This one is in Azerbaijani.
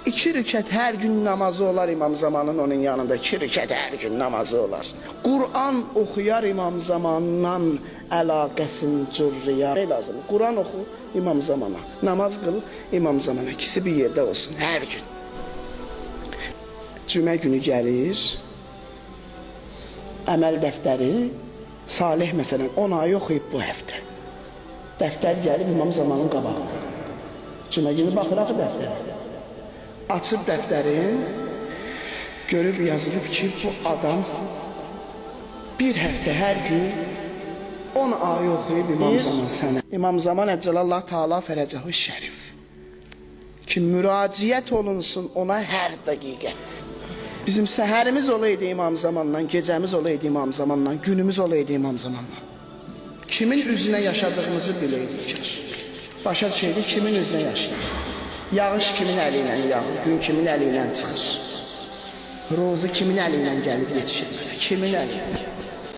2 rükət hər gün namazı olar İmam Zamanın onun yanında. 2 rükət hər gün namazı olar. Kur'an oxuyar İmam Zamandan əlaqəsini cürriyar. Ne lazım? Kur'an oxu İmam Zamana. Namaz qıl İmam Zamana. İkisi bir yerdə olsun hər gün. Cümə günü gəlir. Əməl dəftəri Salih məsələn 10 ay oxuyub bu həftə. Dəftər gəlib İmam Zamanın qabağına. Cümə günü baxır axı dəftərə. Açıb dəftərin, görüb yazılıb ki, bu adam bir həftə hər gün 10 ay oxuyub İmam Zaman sənə. İmam Zaman Əcəlallah Teala Fərəcəhu Şərif ki, müraciət olunsun ona hər dəqiqə. Bizim səhərimiz olaydı İmam Zamanla, gecəmiz olaydı İmam Zamanla, günümüz olaydı İmam Zamanla. Kimin üzünə yaşadığımızı biləydik. Başa düşəydi, kimin üzünə yaşayır. Yağış kimin əli ilə yağır, gün kimin əli ilə çıxır. Rozu kimin əli ilə gəlib yetişir mənə, kimin əli ilə.